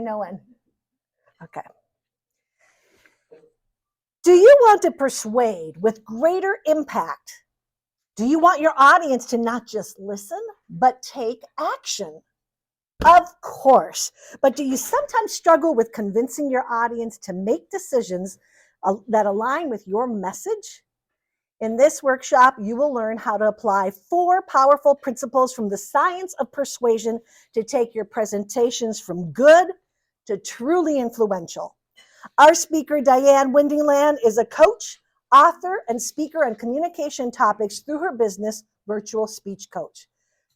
me know when. Okay. Do you want to persuade with greater impact? Do you want your audience to not just listen, but take action? Of course. But do you sometimes struggle with convincing your audience to make decisions that align with your message? In this workshop, you will learn how to apply 4 powerful principles from the science of persuasion to take your presentations from good to truly influential. Our speaker, Diane Windingland, is a coach, author, and speaker on communication topics through her business, Virtual Speech Coach.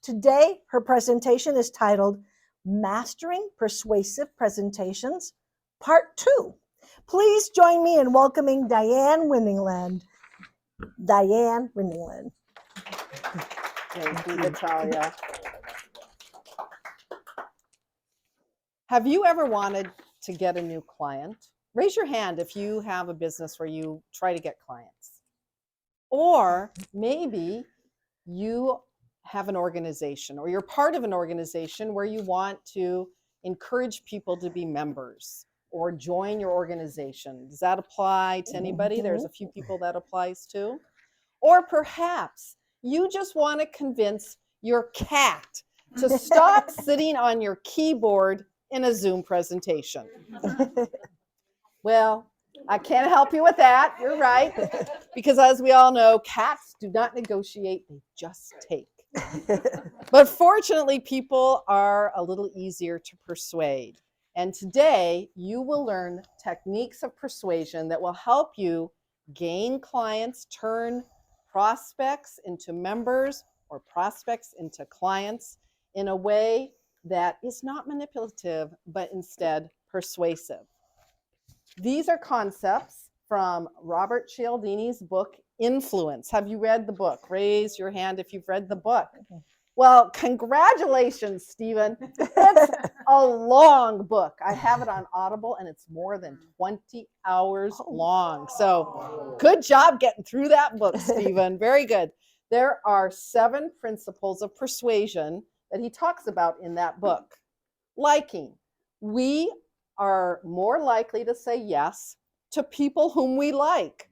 Today, her presentation is titled Mastering Persuasive Presentations, Part 2. Please join me in welcoming Diane Windingland. Diane Windingland. Thank you, Natalia. Have you ever wanted to get a new client? Raise your hand if you have a business where you try to get clients. Or maybe you have an organization or you're part of an organization where you want to encourage people to be members or join your organization. Does that apply to anybody? There's a few people that applies to. Or perhaps you just want to convince your cat to stop sitting on your keyboard in a Zoom presentation. Well, I can't help you with that. You're right. Because as we all know, cats do not negotiate, they just take. But fortunately, people are a little easier to persuade. And today, you will learn techniques of persuasion that will help you gain clients, turn prospects into members or prospects into clients in a way that is not manipulative, but instead persuasive. These are concepts from Robert Cialdini's book, Influence. Have you read the book? Raise your hand if you've read the book. Well, congratulations, Stephen. It's a long book. I have it on Audible, and it's more than 20 hours long. So good job getting through that book, Stephen. Very good. There are 7 principles of persuasion that he talks about in that book. Liking. We are more likely to say yes to people whom we like.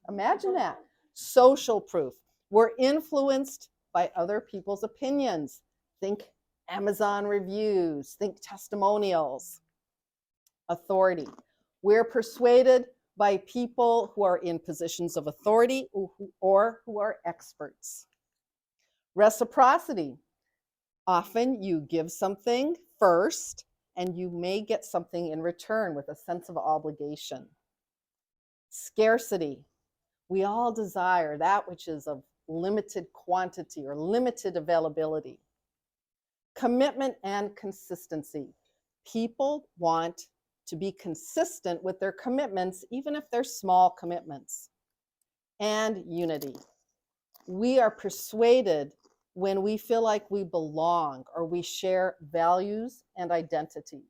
Imagine that. Social proof. We're influenced by other people's opinions. Think Amazon reviews, think testimonials. Authority. We're persuaded by people who are in positions of authority or who are experts. Reciprocity. Often you give something first and you may get something in return with a sense of obligation. Scarcity. We all desire that which is of limited quantity or limited availability. Commitment and consistency. People want to be consistent with their commitments, even if they're small commitments. And unity. We are persuaded when we feel like we belong or we share values and identities.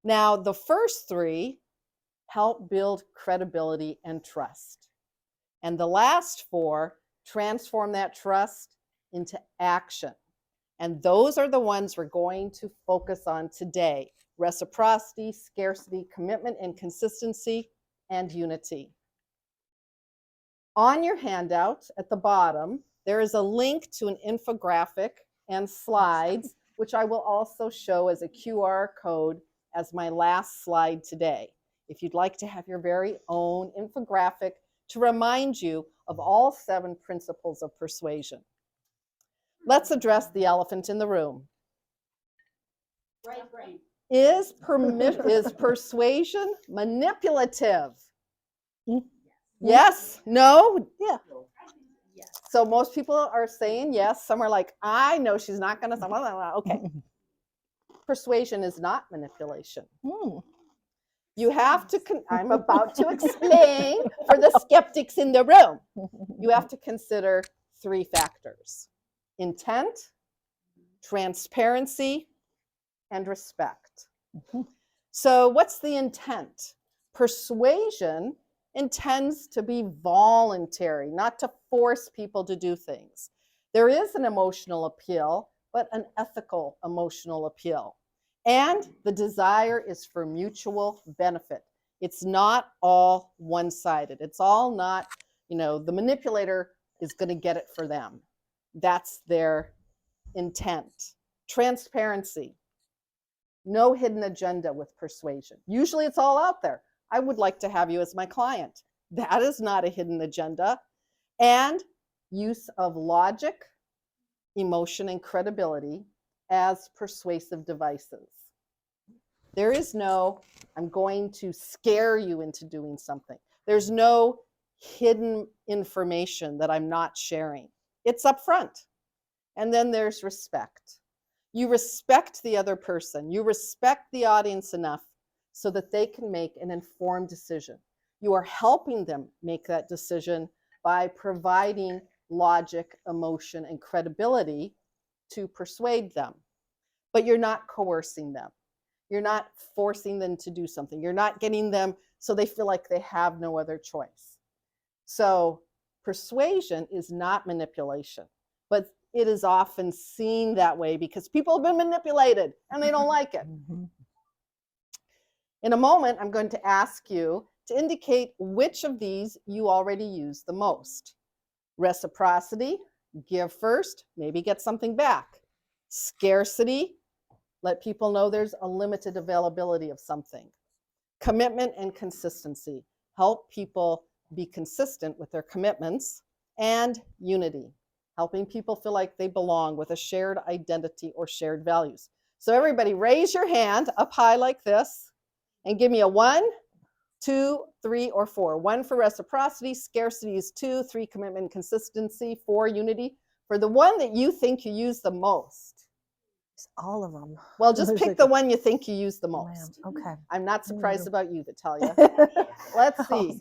Now, the first 3 help build credibility and trust. And the last 4 transform that trust into action. And those are the ones we're going to focus on today. Reciprocity, scarcity, commitment and consistency, and unity. On your handout at the bottom, there is a link to an infographic and slides, which I will also show as a QR code as my last slide today. If you'd like to have your very own infographic to remind you of all 7 principles of persuasion. Let's address the elephant in the room. Right brain. Is persuasion manipulative? Yes? No? Yeah. Yes. So most people are saying yes. Some are like, I know she's not going to. Okay. Persuasion is not manipulation. You have to, I'm about to explain for the skeptics in the room. You have to consider 3 factors: intent, transparency, and respect. So what's the intent? Persuasion intends to be voluntary, not to force people to do things. There is an emotional appeal, but an ethical emotional appeal. And the desire is for mutual benefit. It's not all one-sided. It's all not, the manipulator is going to get it for them. That's their intent. Transparency. No hidden agenda with persuasion. Usually it's all out there. I would like to have you as my client. That is not a hidden agenda. And use of logic, emotion, and credibility as persuasive devices. There is no, I'm going to scare you into doing something. There's no hidden information that I'm not sharing. It's up front. And then there's respect. You respect the other person. You respect the audience enough so that they can make an informed decision. You are helping them make that decision by providing logic, emotion, and credibility to persuade them. But you're not coercing them. You're not forcing them to do something. You're not getting them so they feel like they have no other choice. So persuasion is not manipulation, but it is often seen that way because people have been manipulated and they don't like it. In a moment, I'm going to ask you to indicate which of these you already use the most. Reciprocity, give first, maybe get something back. Scarcity, let people know there's a limited availability of something. Commitment and consistency, help people be consistent with their commitments. And unity, helping people feel like they belong with a shared identity or shared values. So everybody raise your hand up high like this and give me a 1, 2, 3, or 4. 1 for reciprocity, scarcity is 2, 3 commitment and consistency, 4 unity. For the one that you think you use the most. All of them. Well, just pick the one you think you use the most. Okay. I'm not surprised about you, Vitalia. Let's see.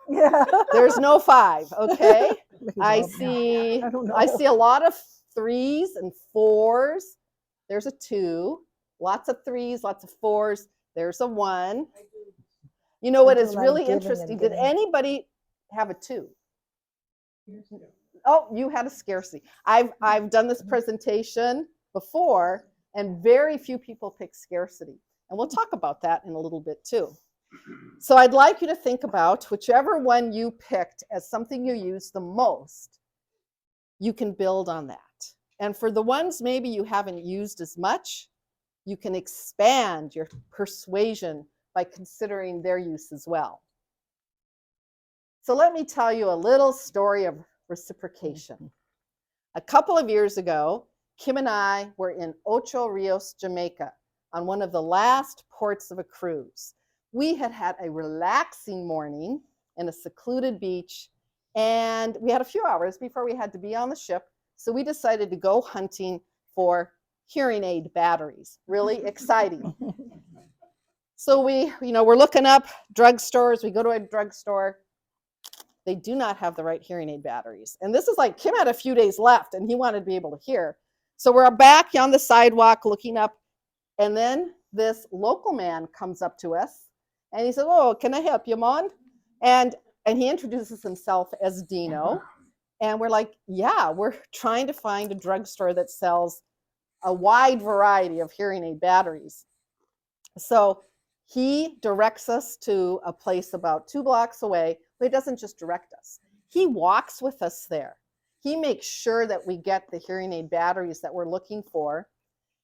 Yeah. There's no 5, okay? I don't see know. I see a lot of 3s and 4s. There's a 2. Lots of 3s, lots of 4s. There's a 1. You know what is really interesting? Did anybody have a 2? Oh, you had a scarcity. I've done this presentation before, and very few people pick scarcity. And we'll talk about that in a little bit too. So I'd like you to think about whichever one you picked as something you use the most, you can build on that. And for the ones maybe you haven't used as much, you can expand your persuasion by considering their use as well. So let me tell you a little story of reciprocation. A couple of years ago, Kim and I were in Ocho Rios, Jamaica, on one of the last ports of a cruise. We had had a relaxing morning in a secluded beach, and we had a few hours before we had to be on the ship, so we decided to go hunting for hearing aid batteries. Really exciting. So we're looking up drugstores. We go to a drugstore. They do not have the right hearing aid batteries. And this is like, Kim had a few days left, and he wanted to be able to hear. So we're back on the sidewalk looking up, and then this local man comes up to us, and he said, "Oh, can I help you, Mon?" And he introduces himself as Dino. And we're like, yeah, we're trying to find a drugstore that sells a wide variety of hearing aid batteries. So he directs us to a place about 2 blocks away, but he doesn't just direct us. He walks with us there. He makes sure that we get the hearing aid batteries that we're looking for.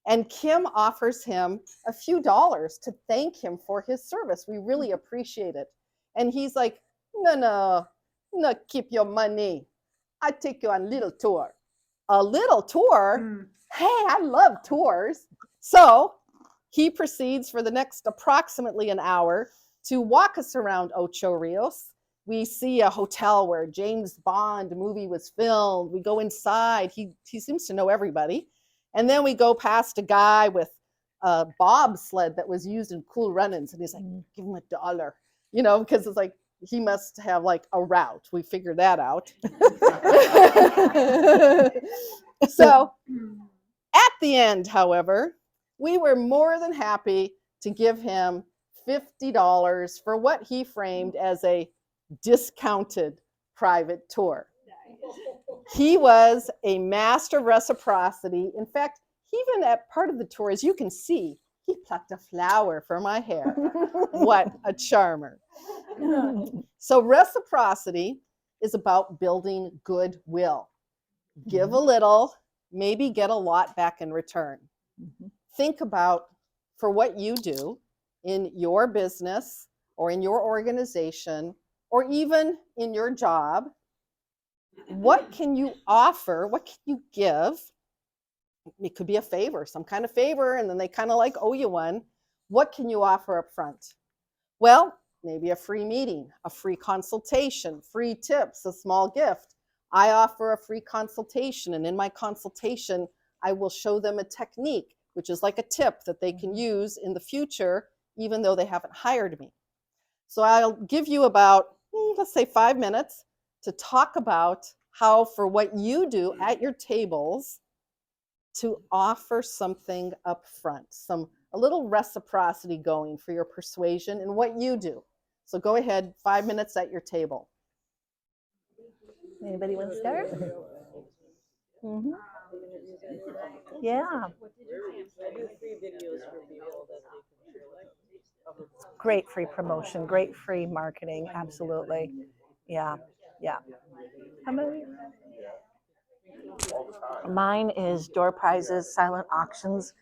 And Kim offers him a few dollars to thank him for his service. We really appreciate it. And he's like, no, keep your money. I take you on a little tour. A little tour? Hey, I love tours. So he proceeds for the next approximately an hour to walk us around Ocho Rios. We see a hotel where James Bond movie was filmed. We go inside. He seems to know everybody. And then we go past a guy with a bobsled that was used in Cool Runnings. And he's like, give him $1, because it's like, he must have like a route. We figured that out. So at the end, however, we were more than happy to give him $50 for what he framed as a discounted private tour. He was a master of reciprocity. In fact, even at part of the tour, as you can see, He plucked a flower for my hair. What a charmer. So reciprocity is about building goodwill. Give a little, maybe get a lot back in return. Think about, for what you do in your business or in your organization or even in your job, what can you offer? What can you give? It could be a favor, some kind of favor, and then they kind of like owe you one. What can you offer up front? Well, maybe a free meeting, a free consultation, free tips, a small gift. I offer a free consultation, and in my consultation, I will show them a technique, which is like a tip that they can use in the future, even though they haven't hired me. So I'll give you about, let's say 5 minutes to talk about how, for what you do at your tables, to offer something up front, a little reciprocity going for your persuasion and what you do. So go ahead, 5 minutes at your table. Anybody want to start? Yeah. Great free promotion, great free marketing, absolutely. Yeah, yeah. How many? Mine is door prizes, silent auctions,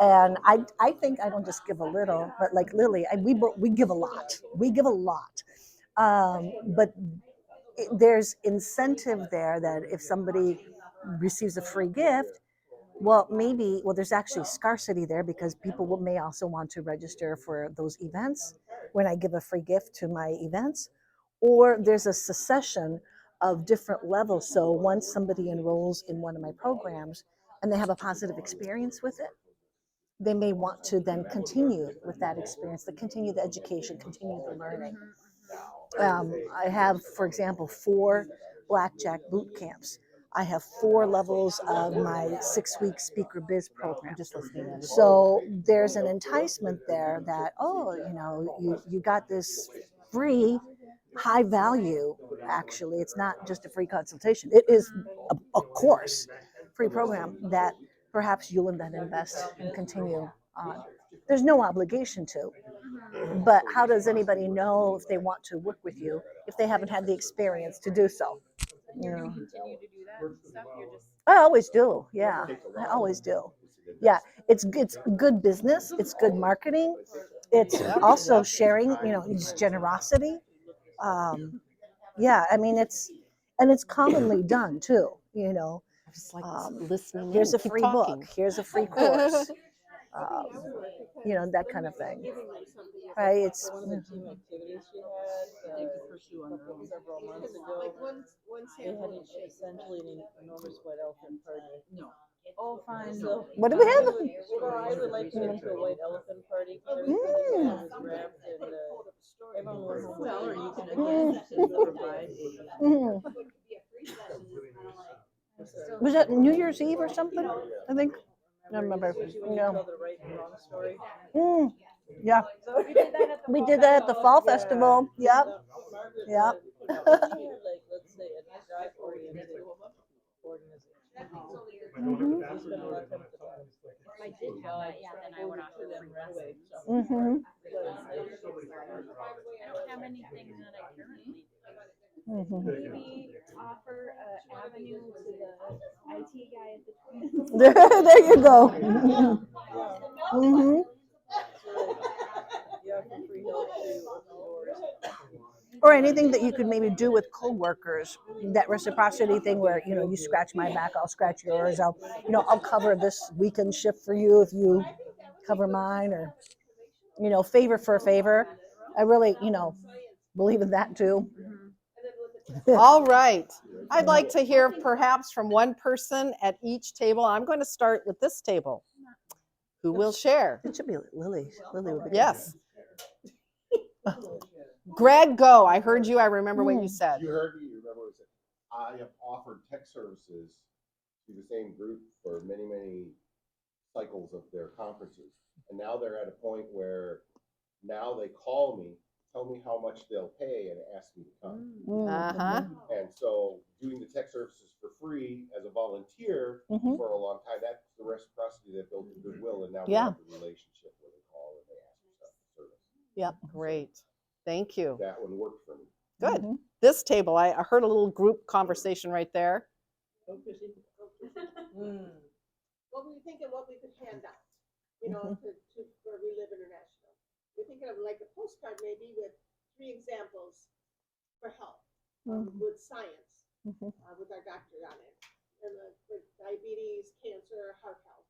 and I think I don't just give a little, but like Lily, we give a lot. We give a lot, but there's incentive there that if somebody receives a free gift, well, there's actually scarcity there because people may also want to register for those events when I give a free gift to my events, or there's a succession of different levels. So once somebody enrolls in one of my programs and they have a positive experience with it, they may want to then continue with that experience, to continue the education, continue the learning. I have, for example, 4 blackjack boot camps. I have 4 levels of my 6-week speaker biz program. I'm just listening in. So there's an enticement there that, you got this free high value. Actually, it's not just a free consultation. It is a course, free program that perhaps you'll then invest and continue on. There's no obligation to. But how does anybody know if they want to work with you if they haven't had the experience to do so? You're going to continue to do that stuff? You're just. I always do. Yeah, I always do. Yeah, it's good business. It's good marketing. It's also sharing. It's generosity. Yeah, I mean it's commonly done too. I'm just like listening. Here's a Keep free talking. book. Here's a free course. That kind of thing. Right? It's One of the team activities she had several months ago. Like one They had essentially an enormous white elephant party. No. Oh, fine. So, what do we have? I would like to go to a white elephant party. Everything was wrapped and everyone was home. Well, or you can again provide Was that New Year's Eve or something? I think. I don't remember. When you tell the right and wrong story. Yeah. So We did that at the fall festival. Yep. Margaret Yep. had, like, let's say, a drive-oriented organization. Mhm. We spent a lot of time at the time. If I did have that, yeah, then I would offer free rest. Mhm. I don't have anything that I currently do. Mhm. Maybe offer an avenue to the IT guy at the Twins. There you go. Mhm. You offer free help to open doors. Or anything that you could maybe do with coworkers, that reciprocity thing where you scratch my back, I'll scratch yours. I'll cover this weekend shift for you if you cover mine, or favor for a favor. I really believe in that too. All right. I'd like to hear perhaps from one person at each table. I'm going to start with this table. Who will share? It should be Lily. Lily would be good. Yes. Greg, go. I heard you. I remember what you said. You heard me. You remember what I said. I have offered tech services to the same group for many, many cycles of their conferences. And now they're at a point where now they call me tell me how much they'll pay and ask me to come. Uh-huh. And so doing the tech services for free as a volunteer Mhm. for a long time, that's the reciprocity that built the goodwill, and now we Yeah. have the relationship where they call and they ask for stuff for service. Yep. Great. Thank you. That one worked for me. Good. Mhm. This table, I heard a little group conversation right there. Go, Chrissy. What were you thinking, what we could hand out, you know, for We Live International? We're thinking of like a postcard maybe with 3 examples for health, with science, with our doctor on it, and with diabetes, cancer, heart health,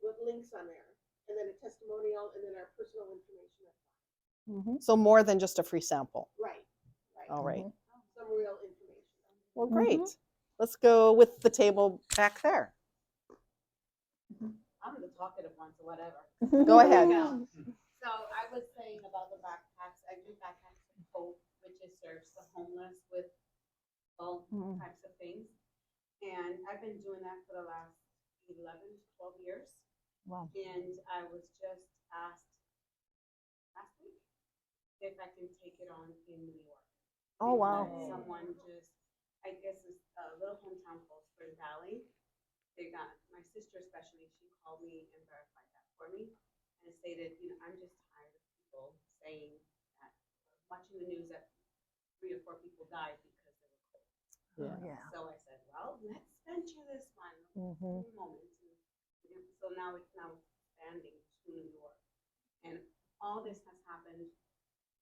with links on there, and then a testimonial, and then our personal information. So more than just a free sample. Right. All right. Some real information. Well, great. Let's go with the table back there. I'm the talkative one, so whatever. Go ahead. So I was saying about the backpacks. I do backpacks for Hope, which is serves the homeless with all types of things. And I've been doing that for the last 11, 12 years. Wow. And I was just asked last week if I can take it on in New York. Oh, wow. Someone just, I guess it's a little hometown called Spring Valley. They got, my sister especially, she called me and verified that for me and stated, you know, I'm just tired of people saying that, watching the news that 3 or 4 people died because they were cold. Yeah. So I said, well, let's venture this one moment. And so now it's expanding to New York. And all this has happened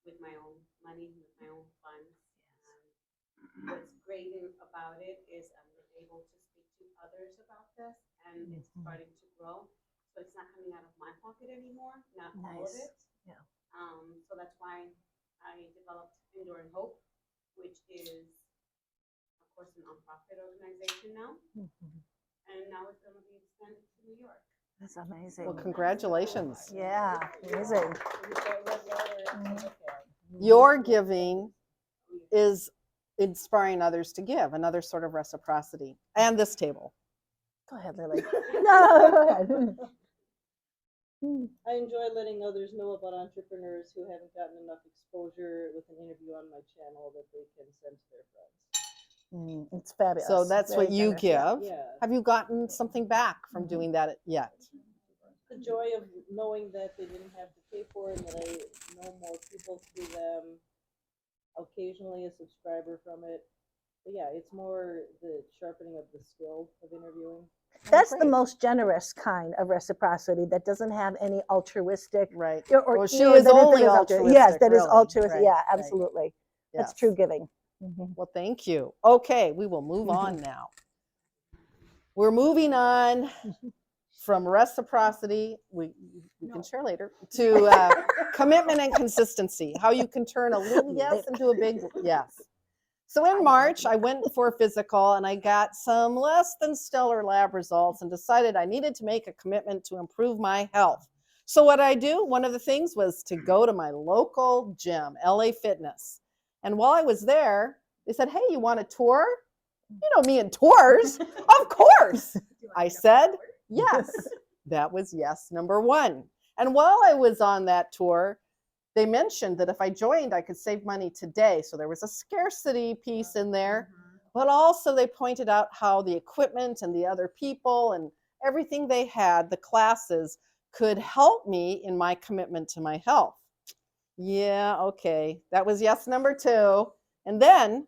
with my own money, with my own funds. What's great about it is I'm able to speak to others about this, and it's starting to grow. So it's not coming out of my pocket anymore, not all of it. Yeah. So that's why I developed Enduring Hope, which is, of course, a nonprofit organization now. And now it's going to be extended to New York. That's amazing. Well, congratulations. Yeah, amazing. Your giving is inspiring others to give, another sort of reciprocity. And this table. Go ahead, Lily. No, go ahead. I enjoy letting others know about entrepreneurs who haven't gotten enough exposure with an interview on my channel that they can send to their friends. It's fabulous. So that's Very what you generous, give. yeah. Yeah. Have you gotten something back from doing that yet? The joy of knowing that they didn't have to pay for it, and that I know more people through them. Occasionally a subscriber from it. But yeah, it's more the sharpening of the skill of interviewing. That's the great. most generous kind of reciprocity that doesn't have any altruistic. Right. Or Well, she you know, is that only Yes, altruistic, that is really. altruistic. Right, Yeah, right. absolutely. That's Yes. true giving. Well, thank you. Okay, we will move on now. We're moving on from reciprocity, we can share later, to commitment and consistency, how you can turn a little yes into a big yes. So in March, I went for a physical and I got some less than stellar lab results and decided I needed to make a commitment to improve my health. So what I do, one of the things was to go to my local gym, LA Fitness. And while I was there, they said, hey, you want a tour? You know me and tours. Of course. I said, yes. That was yes number 1. And while I was on that tour, they mentioned that if I joined, I could save money today. So there was a scarcity piece in there. But also they pointed out how the equipment and the other people and everything they had, the classes, could help me in my commitment to my health. Yeah, okay. That was yes number 2. And then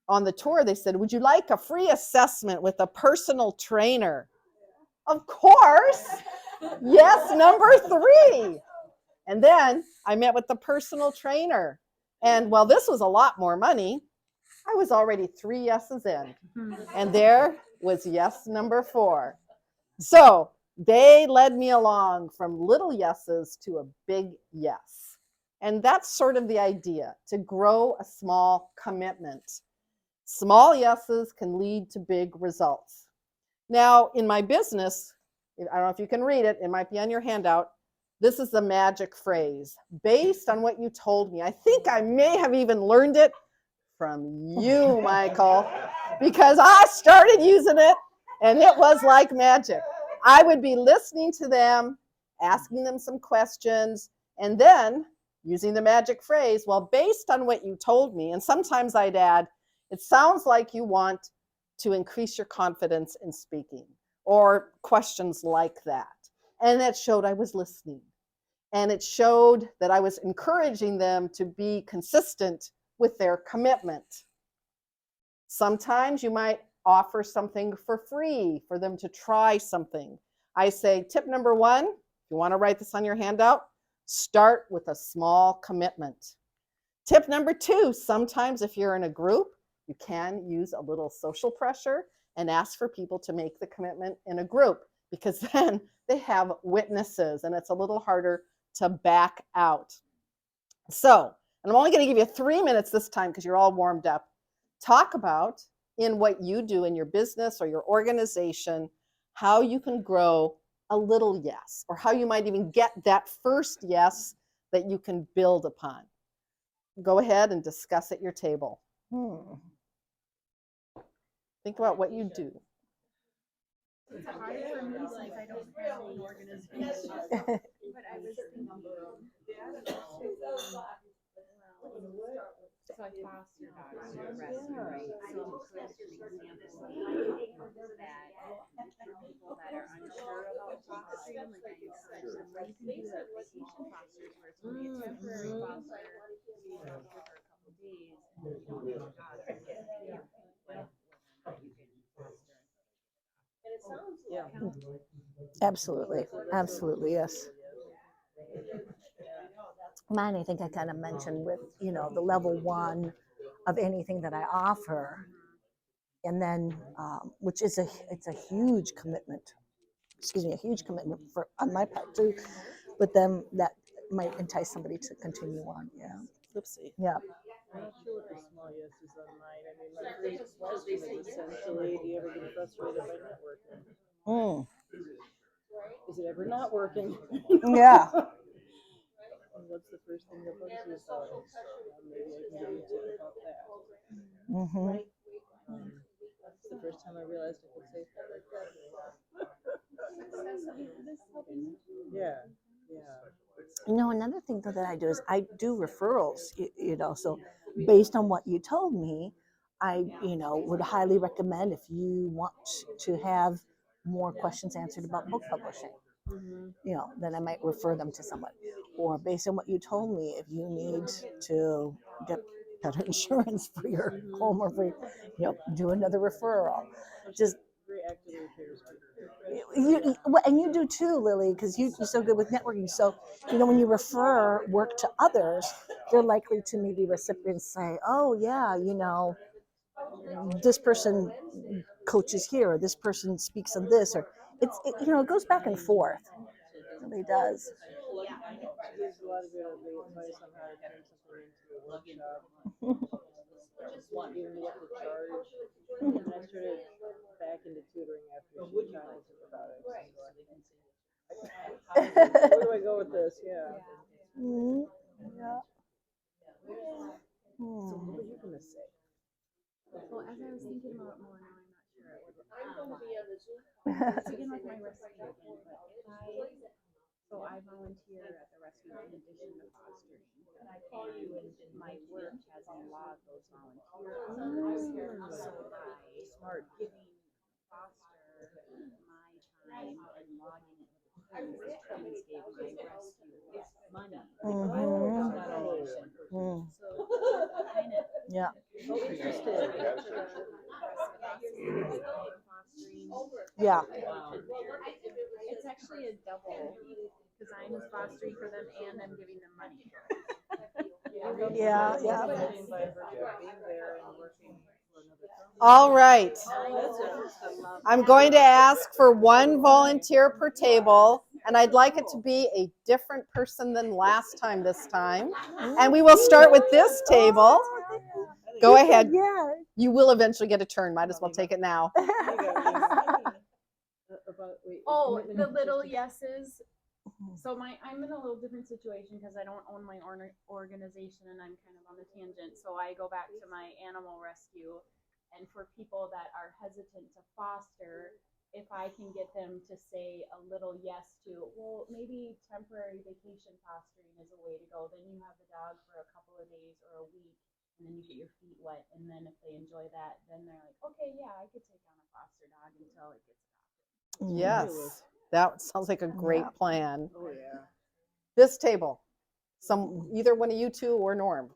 on the tour, they said, would you like a free assessment with a personal trainer? Of course. Yes, number 3. And then I met with the personal trainer. And while this was a lot more money, I was already 3 yeses in. And there was yes number 4. So they led me along from little yeses to a big yes. And that's sort of the idea, to grow a small commitment. Small yeses can lead to big results. Now, in my business, I don't know if you can read it, it might be on your handout. This is the magic phrase, based on what you told me. I think I may have even learned it from you, Michael, because I started using it, and it was like magic. I would be listening to them, asking them some questions, and then using the magic phrase, well, based on what you told me, and sometimes I'd add, it sounds like you want to increase your confidence in speaking, or questions like that. And that showed I was listening. And it showed that I was encouraging them to be consistent with their commitment. Sometimes you might offer something for free for them to try something. I say, tip number 1, if you want to write this on your handout, start with a small commitment. Tip number 2, sometimes if you're in a group, you can use a little social pressure and ask for people to make the commitment in a group, because then they have witnesses and it's a little harder to back out. So, and I'm only going to give you 3 minutes this time because you're all warmed up. Talk about, in what you do in your business or your organization, how you can grow a little yes, or how you might even get that first yes that you can build upon. Go ahead and discuss at your table. Think about what you do. It's hard for me since I don't have an organization. But I was thinking, so I foster dogs at a rescue, right? So that's just an example of that for people that are unsure about fostering, like I encourage them, well, you can do the vacation fosters where it's only a temporary foster, you know, for a couple of days, and you don't have a dog for the rest of the year. But you can foster. And it sounds like. Absolutely. Absolutely, yes. Mine, I think I kind of mentioned with, the level 1 of anything that I offer. And then, which is it's a huge commitment, a huge commitment on my part too. But then that might entice somebody to continue on. Yeah. Oopsie. Yeah. I'm not sure what the small yes is on mine. I mean, my first question is essentially, do you ever get frustrated by networking? Is it ever not working? Yeah. And what's the first thing that bugs you about it? Maybe I can give you a tip about that. It's the first time I realized I could say that like that. Yeah. Another thing that I do is I do referrals, so based on what you told me, I, would highly recommend if you want to have more questions answered about book publishing, then I might refer them to someone. Or based on what you told me, if you need to get better insurance for your home or for, do another referral. Just and you do too, Lily, because you're so good with networking. So, when you refer work to others, they're likely to maybe recipients say, oh, yeah, this person coaches here, or this person speaks on this, or it goes back and forth. It really does. She gives a lot of good advice on how to turn something into a workshop. Even what to charge. And I started back into tutoring after she commented about it. Where do I go with this? Yeah. Yeah. So what were you gonna say? Well, as I was thinking about it more now, I'm not sure it would it's again like my rescue again, but I volunteer at the rescue in addition to fostering. And my work has a lot of those volunteer hours. So by Smart. giving foster my time and logging it with the twins gave my rescue money. So kind of Yeah. Yeah. It's actually a double because I'm fostering for them and I'm giving them money. Yeah. All right. I'm going to ask for 1 volunteer per table, and I'd like it to be a different person than last time this time. And we will start with this table. Go ahead. Yeah. You will eventually get a turn. Might as well take it now. Oh, the little yeses. So I'm in a little different situation because I don't own my organization and I'm kind of on the tangent. So I go back to my animal rescue. And for people that are hesitant to foster, if I can get them to say a little yes to, well, maybe temporary vacation fostering is a way to go. Then you have the dog for a couple of days or a week, and then you get your feet wet. And then if they enjoy that, then they're like, okay, yeah, I could take on a foster dog until it gets adopted. Yes, that sounds like a great Yeah. plan. Oh, yeah. This table, either one of you two or Norm.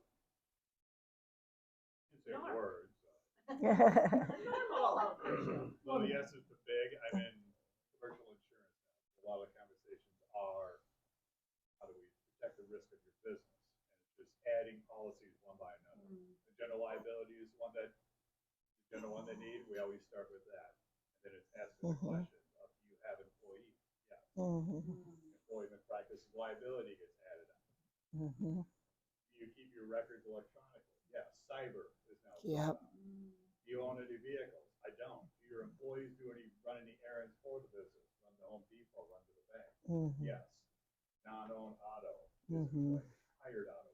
Say words. Normal. Well, yes is the big. I'm in commercial insurance now. A lot of the conversations are, how do we protect the risk of your business? And it's just adding policies one by another. The general liability is one that, the general one they need, we always start with that. And then it's asking the question of, do you have employees? Yes. Employment practices liability gets added on. Do you keep your records electronically? Yes. Cyber is now. Yep. Do you own any vehicles? I don't. Do your employees run any errands for the business? Run to Home Depot, run to the bank? Yes. Non-owned auto, hired auto.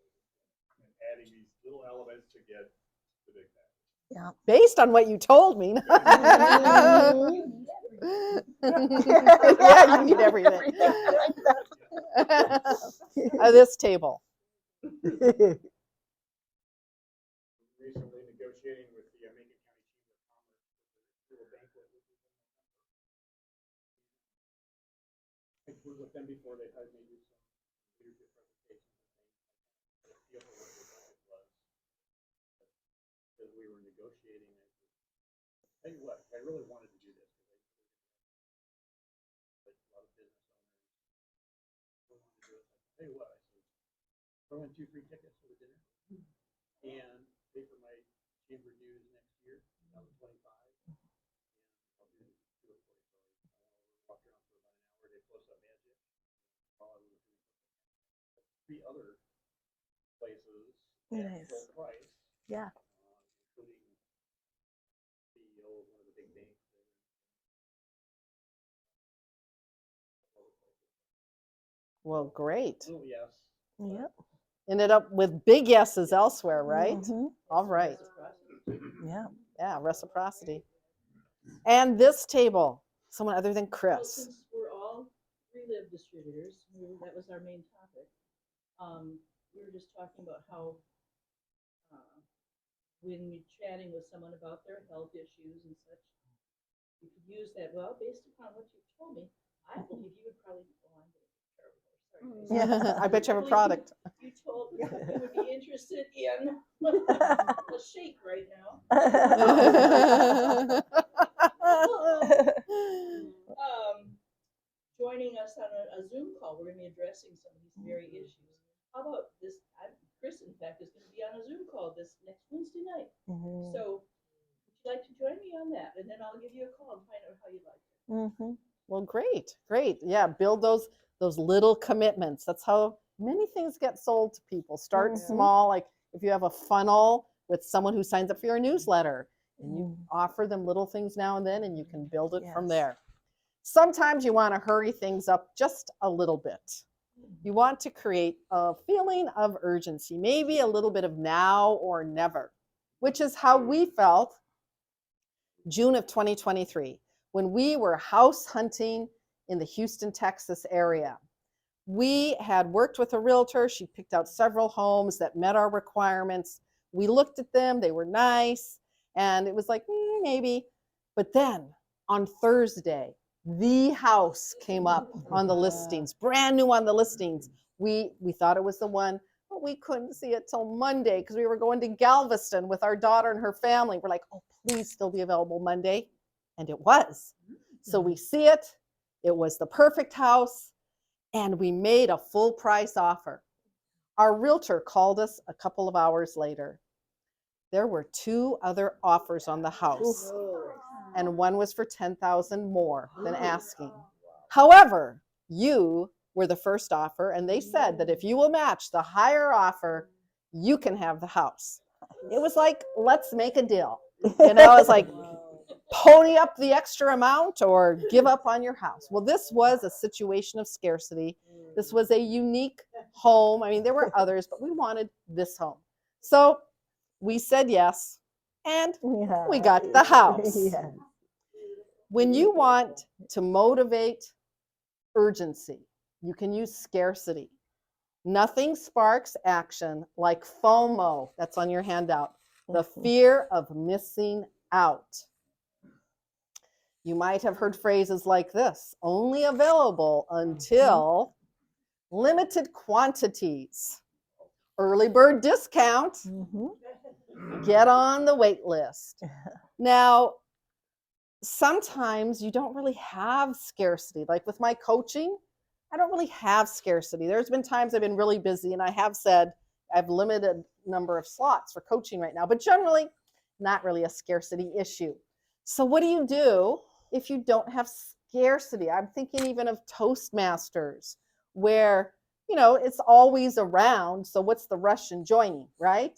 And adding these little elements to get the big thing. Yeah. Based on what you told me. Yeah, you need everything. This table. Recently negotiating with the Macon County Chamber of Commerce for the banquet, which is in November. I was with them before they hired me to do some leadership presentations and things. I feel for what their budget was. Because we were negotiating it. Tell you what, I really wanted to do this because a lot of business owners wanted to do it. Tell you what, I said, throw in 2 free tickets for the dinner and pay for my chamber dues next year, 2025. And I'll do it for you. Walked around for about an hour. They close up magic while I was doing 3 other places at full price. Yeah. Including CEO of one of the big banks there. Well, great. Oh, yes. Yep. Ended up with big yeses elsewhere, right? All right. Yeah. Yeah, reciprocity. And this table, someone other than Well, Chris. since we're all relive distributors, that was our main topic. We were just talking about how when you're chatting with someone about their health issues and such, you could use that. Well, based upon what you told me, I believe you would probably. Oh, I'm going to be terrible. Sorry. Yeah, I bet you have a product. You told me you would be interested in a shake right now. Joining us on a Zoom call. We're going to be addressing some of these very issues. How about this? Chris, in fact, is going to be on a Zoom call this next Wednesday night. So, would you like to join me on that? And then I'll give you a call and find out how you like it. Well, great. Yeah, build those little commitments. That's how many things get sold to people. Start small. Like if you have a funnel with someone who signs up for your newsletter, and you offer them little things now and then, and you can build it from there. Sometimes you want to hurry things up just a little bit. You want to create a feeling of urgency, maybe a little bit of now or never, which is how we felt June of 2023 when we were house hunting in the Houston, Texas area. We had worked with a realtor. She picked out several homes that met our requirements. We looked at them. They were nice. And it was like, maybe. But then on Thursday, the house came up on the listings, brand new on the listings. We thought it was the one, but we couldn't see it till Monday because we were going to Galveston with our daughter and her family. We're like, oh, please still be available Monday. And it was. So we see it. It was the perfect house. And we made a full price offer. Our realtor called us a couple of hours later. There were 2 other offers on the house. And one was for $10,000 more than asking. However, you were the first offer, and they said that if you will match the higher offer, you can have the house. It was like, let's make a deal. It's like, pony up the extra amount or give up on your house. Well, this was a situation of scarcity. This was a unique home. I mean, there were others, but we wanted this home. So we said yes, and we got the house. When you want to motivate urgency, you can use scarcity. Nothing sparks action like FOMO, that's on your handout, the fear of missing out. You might have heard phrases like this, only available until limited quantities, early bird discount, get on the wait list. Now, sometimes you don't really have scarcity. Like with my coaching, I don't really have scarcity. There's been times I've been really busy and I have said I have limited number of slots for coaching right now, but generally not really a scarcity issue. So what do you do if you don't have scarcity? I'm thinking even of Toastmasters where, you know, it's always around. So what's the rush in joining, right?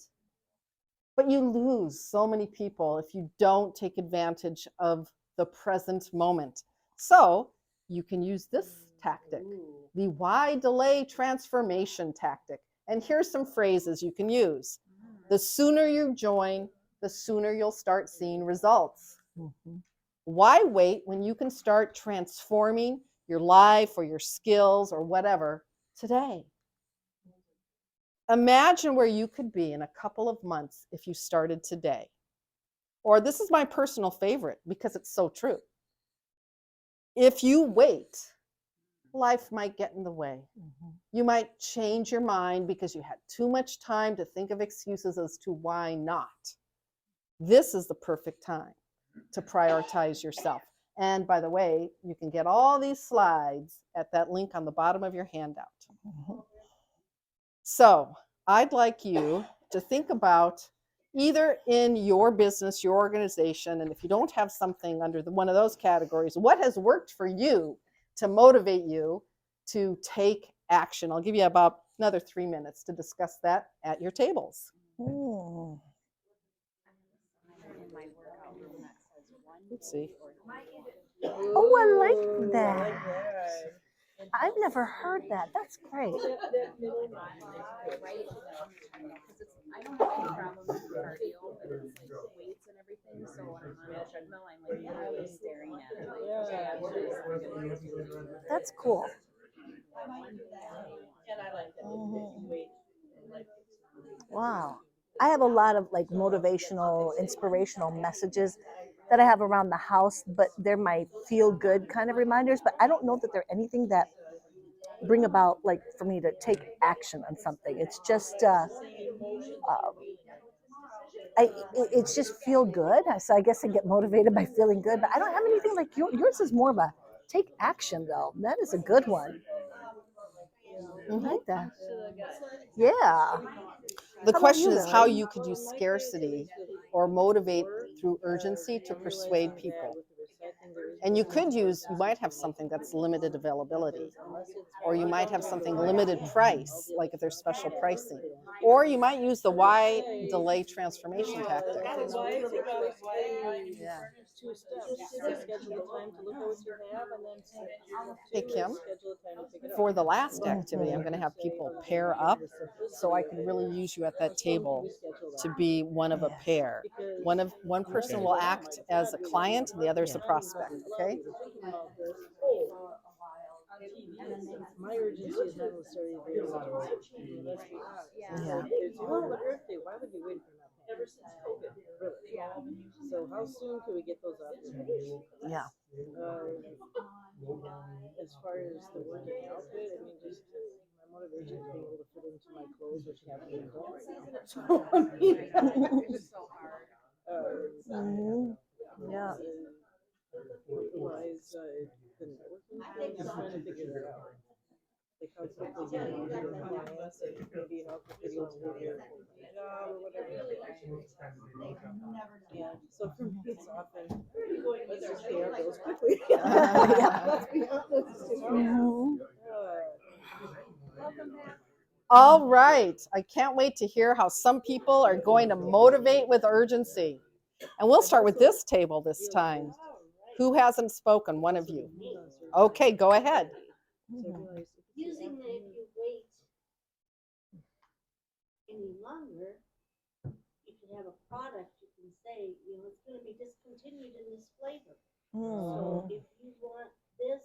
But you lose so many people if you don't take advantage of the present moment. So you can use this tactic, the why delay transformation tactic. And here's some phrases you can use. The sooner you join, the sooner you'll start seeing results. Why wait when you can start transforming your life or your skills or whatever today? Imagine where you could be in a couple of months if you started today. Or this is my personal favorite because it's so true. If you wait, life might get in the way. You might change your mind because you had too much time to think of excuses as to why not. This is the perfect time to prioritize yourself. And by the way, you can get all these slides at that link on the bottom of your handout. So I'd like you to think about either in your business, your organization, and if you don't have something under one of those categories, what has worked for you to motivate you to take action? I'll give you about another 3 minutes to discuss that at your tables. Let's see. Oh, I like that. I've never heard that. That's great. I don't have any problem with cardio, but it's like weights and everything. So when I'm on a treadmill, I'm like literally staring at it. Like, okay, I'm just That's cool. And I like that. If you wait, Wow. I have a lot of like motivational, inspirational messages that I have around the house, but they're my feel good kind of reminders. But I don't know that they're anything that bring about like for me to take action on something. It's just it's just feel good. So I guess I get motivated by feeling good, but I don't have anything like yours is more of a take action though. That is a good one. I like that. Yeah. The How about question you, is how Lily? you could use scarcity or motivate through urgency to persuade people. And you might have something that's limited availability, or you might have something limited price, like if there's special pricing, or you might use the why delay transformation tactic. Yeah. two steps. Schedule a time to look at what you have, and then Hey, Kim, schedule a time to pick it up. for the last activity, I'm going to have people pair up so I can really use you at that table to be one of a pair. One person will act as a client and the other is a prospect, okay? My urgency is not necessarily very loud. Let's be honest. Yeah. There's your birthday. Why would you wait for nothing? Ever since COVID. Really? So how soon can we get those out there? Yeah. As far as the working outfit, I mean, just my motivation is being able to fit into my clothes, which happen to go right now. So I mean, it's so hard. Yeah. Otherwise, the networking thing, I'm trying to figure that out. Like how quickly you can get your clients and maybe how quickly you'll take your job or whatever. Yeah. So for me, it's often let's just pay our bills quickly. Let's be honest. All right. I can't wait to hear how some people are going to motivate with urgency. And we'll start with this table this time. Who hasn't spoken? One of you. Okay, go ahead. Using that if you wait any longer, you could have a product you can say, you know, it's going to be discontinued in this flavor. So if you want this,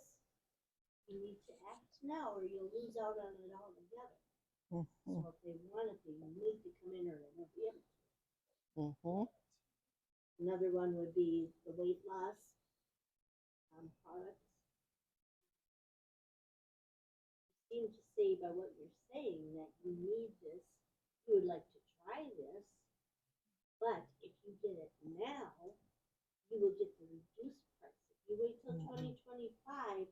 you need to act now or you'll lose out on it altogether. So if they want it, they need to come in or they won't be able to. Another one would be the weight loss products. You seem to say by what you're saying that you need this, you would like to try this, but if you get it now, you will get the reduced price. If you wait till 2025,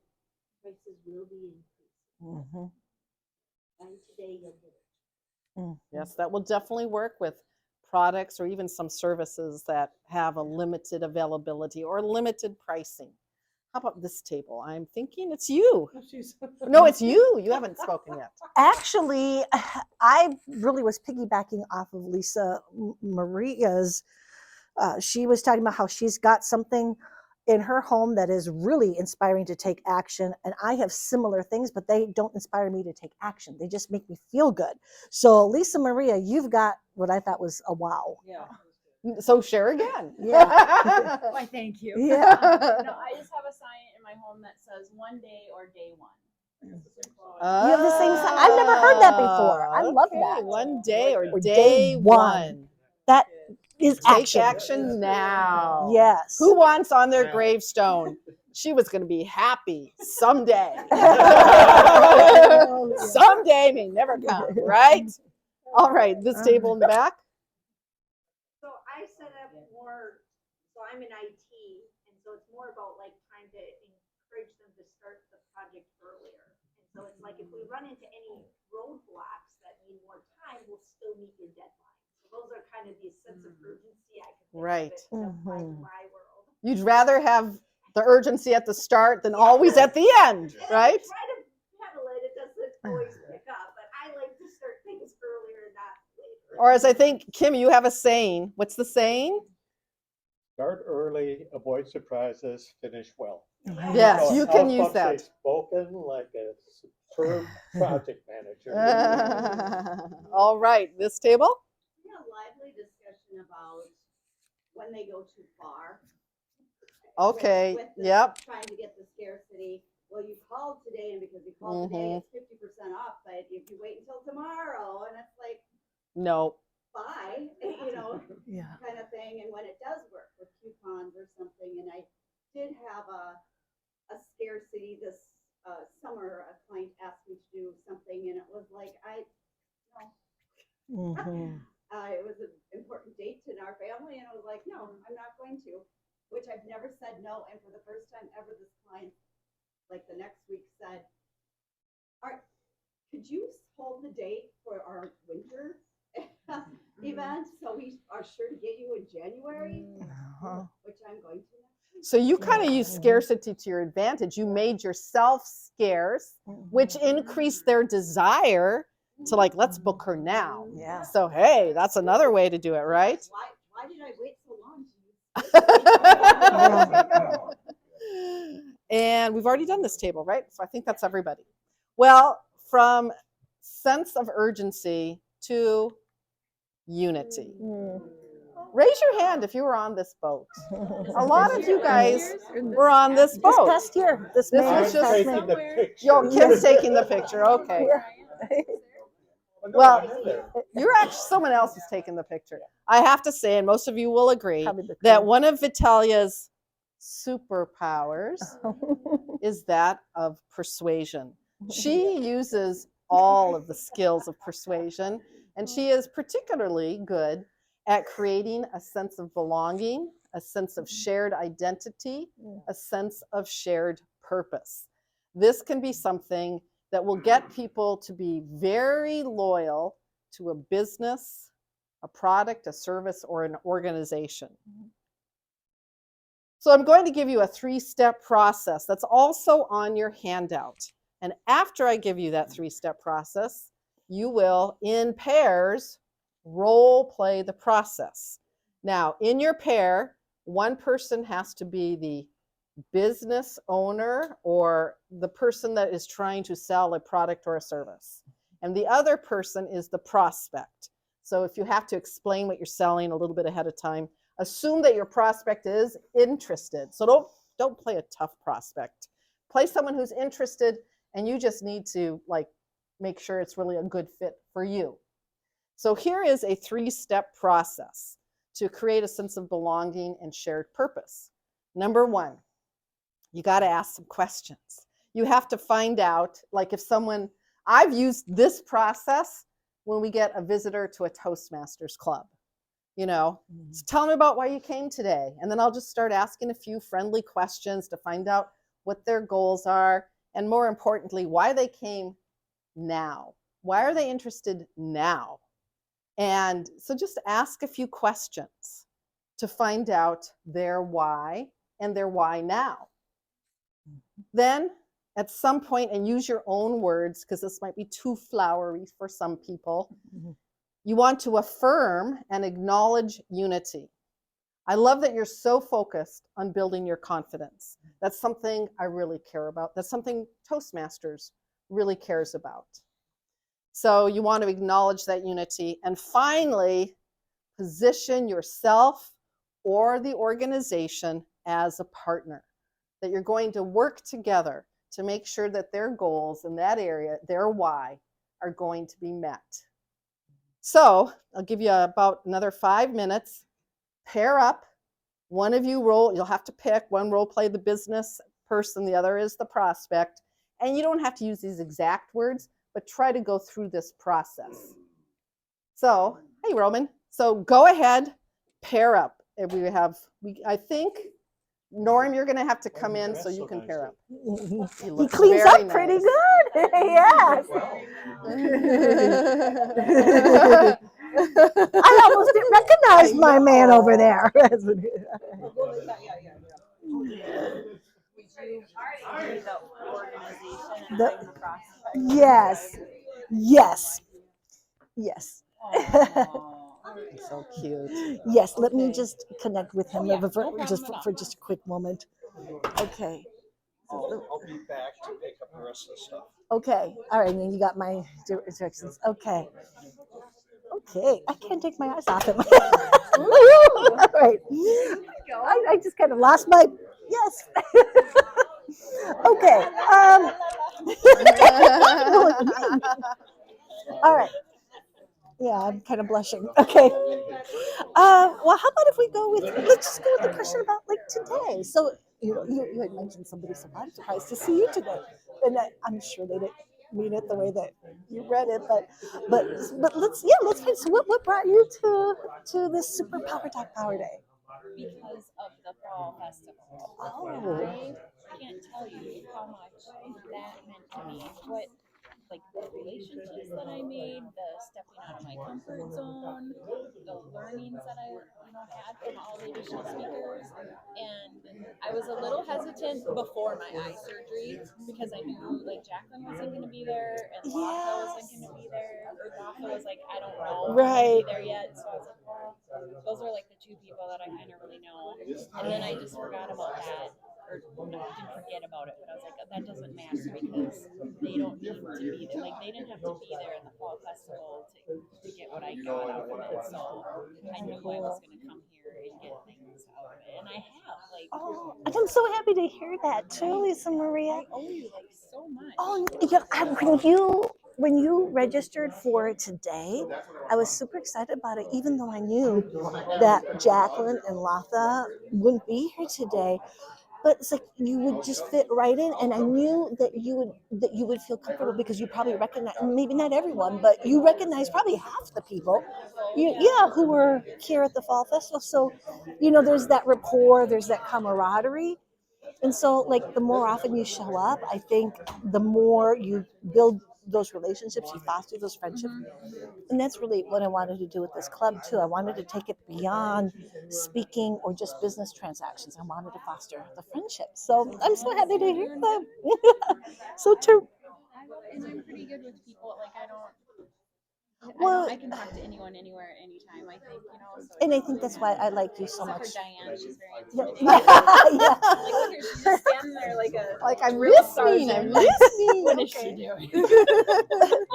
prices will be increasing. And today you'll get it. Yes, that will definitely work with products or even some services that have a limited availability or limited pricing. How about this table? I'm thinking it's you. No, it's you. You haven't spoken yet. Actually, I really was piggybacking off of Lisa Maria's. She was talking about how she's got something in her home that is really inspiring to take action. And I have similar things, but they don't inspire me to take action. They just make me feel good. So Lisa Maria, you've got what I thought was a wow. Yeah. So share again. Yeah. Why, thank you. Yeah. No, I just have a sign in my home that says one day or day one. You have the same sign. I've never heard that before. I love that. One day or Or day one. That is Take action. action now. Yes. Who wants on their gravestone? She was going to be happy someday. Someday may never come, right? All right, this table in the back. So I set up more, so I'm in IT, and so it's more about like trying to encourage them to start the project earlier. And so it's like if we run into any roadblocks that need more time, we'll still meet your deadline. So those are kind of the sense of urgency I can think Right. of it in my world. You'd rather have the urgency at the start than always at the end, And right? I try to pedal it, it doesn't always pick up, but I like to start things earlier, not later. Or as I think, Kim, you have a saying. What's the saying? Start early, avoid surprises, finish well. Yes, So you I can was use about to say, that. spoken like a superb project manager. All right, this table. We had a lively discussion about when they go too far. Okay, With the yep. Trying to get the scarcity. Well, you called today, and because you called today, it's 50% off. But if you wait until tomorrow, and it's like, No. bye, Yeah. kind of thing. And when it does work with coupons or something, and I did have a scarcity this summer. A client asked me to do something, and it was like it was an important date in our family, and I was like, no, I'm not going to, which I've never said no. And for the first time ever, this client, like the next week, said, all right, could you hold the date for our winter event so we are sure to get you in January, which I'm going to next week. So you kind of use scarcity to your advantage. You made yourself scarce, which increased their desire to like, let's book her now. Yeah. So, hey, that's another way to do it, right? Why did I wait so long to And we've already done this table, right? So I think that's everybody. Well, from sense of urgency to unity. Raise your hand if you were on this boat. A lot of you guys were on this This boat. past year. This This May. was just- past taking May. the picture. Yo, Kim's taking the picture. Okay. Well, you're actually, someone else is taking the picture. I have to say, and most of you will agree, Probably the that crew. one of Vitalia's superpowers is that of persuasion. She uses all of the skills of persuasion, and she is particularly good at creating a sense of belonging, a sense of shared identity, a sense of shared purpose. This can be something that will get people to be very loyal to a business, a product, a service, or an organization. So I'm going to give you a 3-step process that's also on your handout. And after I give you that 3-step process, you will, in pairs, role play the process. Now, in your pair, one person has to be the business owner or the person that is trying to sell a product or a service. And the other person is the prospect. So if you have to explain what you're selling a little bit ahead of time, assume that your prospect is interested. So Don't play a tough prospect. Play someone who's interested, and you just need to like make sure it's really a good fit for you. So here is a 3-step process to create a sense of belonging and shared purpose. Number 1, you got to ask some questions. You have to find out, like if someone, I've used this process when we get a visitor to a Toastmasters club. You know, so tell me about why you came today. And then I'll just start asking a few friendly questions to find out what their goals are. And more importantly, why they came now. Why are they interested now? And so just ask a few questions to find out their why and their why now. Then at some point, and use your own words, because this might be too flowery for some people, you want to affirm and acknowledge unity. I love that you're so focused on building your confidence. That's something I really care about. That's something Toastmasters really cares about. So you want to acknowledge that unity. And finally, position yourself or the organization as a partner, that you're going to work together to make sure that their goals in that area, their why, are going to be met. So I'll give you about another 5 minutes. Pair up. One of you you'll have to pick. One role play the business person, the other is the prospect. And you don't have to use these exact words, but try to go through this process. So, hey Roman, so go ahead, pair up. And I think, Norm, you're gonna have to come in so you can pair up. He cleans up pretty good. Yes. I almost didn't recognize my man over there. Yes. Yes. Yes. So cute. Yes, let me just connect with him for just a quick moment. Okay. I'll be back to pick up the rest of the stuff. Okay. All right. And then you got my directions. Okay. Okay. I can't take my eyes off him. All right. I just kind of lost my, yes. Okay. All right. Yeah, I'm kind of blushing. Okay. Well, how about if we let's just go with the question about like today. So, you had mentioned somebody said, I'm surprised to see you today. And I'm sure they didn't mean it the way that you read it, but let's find, so what brought you to this Super Power Talk Power Day? Because of the fall festival. Oh. I can't tell you how much that meant to me. What, like the relationships that I made, the stepping out of my comfort zone, the learnings that I, had from all the additional speakers. And I was a little hesitant before my eye surgery because I knew like Jacqueline wasn't going to be there and Lotha wasn't going to be there. Lotha was like, I don't know if I'm going to be there yet. So I was like, well, those are like the 2 people that I kind of really know. And then I just forgot about that. Or didn't forget about it, but I was like, that doesn't matter because they don't need to be there. Like, they didn't have to be there in the fall festival to get what I got out of it. So I knew I was going to come here and get things out of it, and I have. Like, And I'm so happy to hear that too, Lisa Maria. I owe you like so much. Oh, when you registered for today, I was super excited about it, even though I knew that Jacqueline and Lotha wouldn't be here today. But it's like you would just fit right in, and I knew that you would feel comfortable because you probably recognize, maybe not everyone, but you recognize probably half the people, who were here at the fall festival. So, there's that rapport, there's that camaraderie, and so like the more often you show up, I think the more you build those relationships, you foster those friendships. And that's really what I wanted to do with this club too. I wanted to take it beyond speaking or just business transactions. I wanted to foster the friendships. So I'm so happy to hear that. I'm pretty good with people. Like, I don't. Well, I can talk to anyone, anywhere, anytime. I think, you know. So and I think that's why I like you so except much. for Diane, she's very Yeah. intimidating. Yeah. Like, look at her, she's just standing there like a I'm drill listening. I'm sergeant. listening. What is Okay. she doing?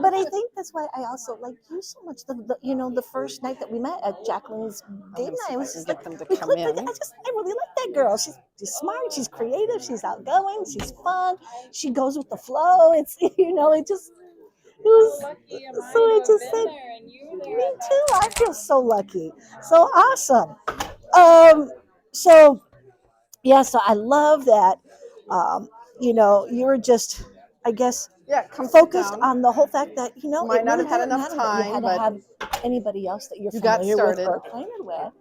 But I think that's why I also like you so much. You know, the first night that we met at Jacqueline's date night, I was just Get like, them to we come clicked in. like, I really like that girl. She's smart, she's creative, she's outgoing, she's fun, she goes with the flow. It's you know, it was Lucky am I so I to have just been said, there and you me there at that too. I time. feel so lucky, so awesome. So yeah, so I love that. You know, you were just, I guess, Yeah, come sit focused down. on the whole fact that you know Might it not really have had didn't enough matter that you time, had to but have anybody else that you're you got familiar with started. or acquainted with,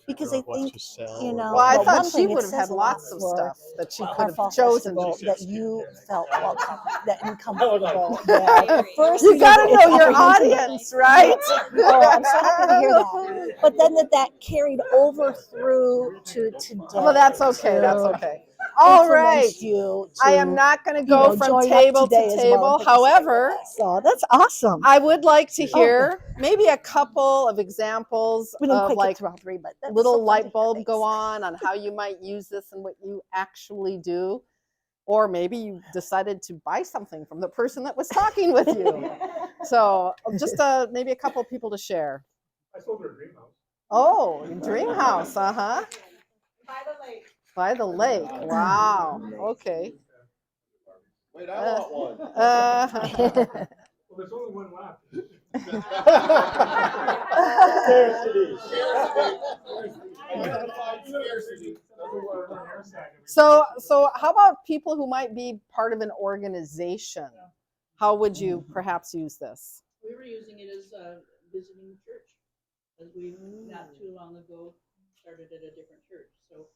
because I think you know. Well, I well, thought one she thing, would it have says had a lot lots of for stuff that she our could have fall chosen. festival that you felt welcome, that and comfortable. That the first You thing got to is know it's your very intimate. audience, right? Oh, I'm so happy to hear that. But then that carried over through to today. Well, that's okay. That's to okay. All influence right. you I to, am not going to you go know, from join up table to today as well table. and participate with However, us. So that's awesome. I would like to hear maybe a couple of examples We didn't of quite like get through all three, but that was little so fun to light hear. bulb go Thanks. on how you might use this and what you actually do. Or maybe you decided to buy something from the person that was talking with you. So just maybe a couple of people to share. I sold her a dream house. Oh, dream house, By the lake. by the lake. Wow. Okay. Wait, I want one. Well, there's only one left. Scarcity. Identified scarcity. So how about people who might be part of an organization? How would you perhaps use this? We were using it as visiting the church, as we not too long ago started at a different church. So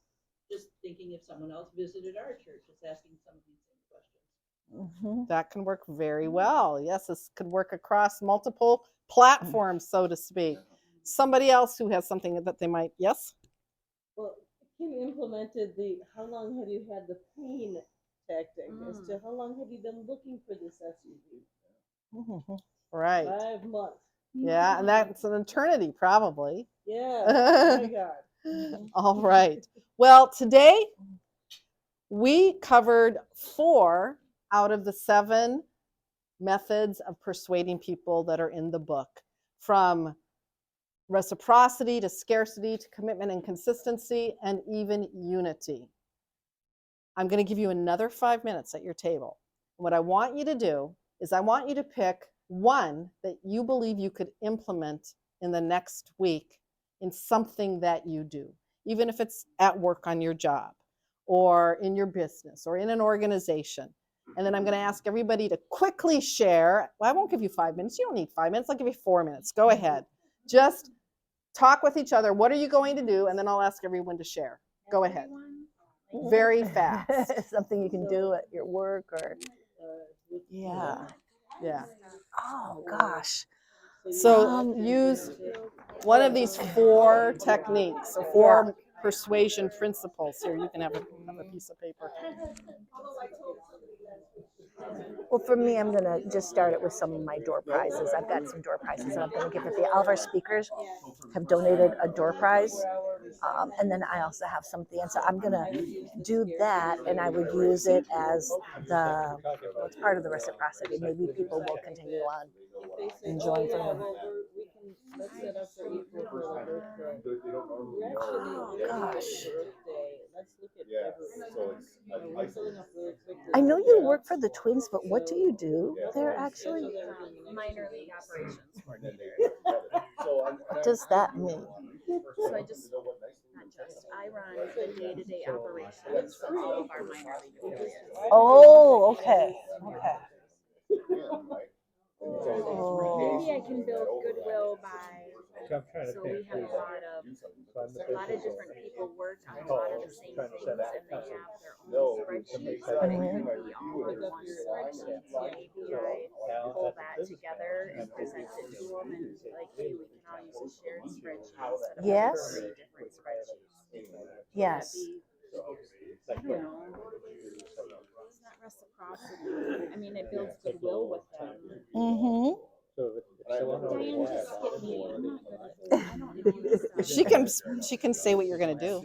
just thinking if someone else visited our church, just asking some of these same questions. That can work very well. Yes, this could work across multiple platforms, so to speak. Somebody else who has something that they might, yes? Well, Kim implemented the how long have you had the pain tactic as to how long have you been looking for this SUV? Right. 5 months. Yeah, and that's an eternity probably. Yeah. Oh my God. All right. Well, today we covered 4 out of the 7 methods of persuading people that are in the book, from reciprocity to scarcity to commitment and consistency and even unity. I'm going to give you another 5 minutes at your table. What I want you to do is I want you to pick one that you believe you could implement in the next week in something that you do, even if it's at work on your job or in your business or in an organization. And then I'm going to ask everybody to quickly share. Well, I won't give you 5 minutes. You don't need 5 minutes. I'll give you 4 minutes. Go ahead. Just talk with each other. What are you going to do? And then I'll ask everyone to share. Go ahead. Very fast. Something you can do at your work or yeah. Yeah. Oh gosh. So use one of these 4 techniques or 4 persuasion principles. Here, you can have a piece of paper. Well, for me, I'm going to just start it with some of my door prizes. I've got some door prizes that I'm going to give at all of our speakers have donated a door prize. And then I also have something. And so I'm going to do that, and I would use it as it's part of the reciprocity. Maybe people will continue on enjoying from them. Let's set up for April for the birthday. Oh, gosh. Let's look at Yeah, February. so it's We're filling up really quickly. I know you work for the Twins, but what do you do there actually? Minor league operations coordinator. What does that mean? So I run the day-to-day operations for all of our minor league affiliates. Oh, okay. Okay. Maybe I can build goodwill by. So we have a lot of different people work on a lot of the same things, and they have their own spreadsheets, but it can be all in one spreadsheet. So maybe I pull that together and present it to them, and like, hey, we can all use a shared spreadsheet instead of Yes. 3 different spreadsheets. Yes. I don't know. It's not reciprocity. I mean, it builds goodwill with them. Mm-hmm. So if Diane, just skip me. I'm not good at this. I don't know this stuff. She can say what you're going to do.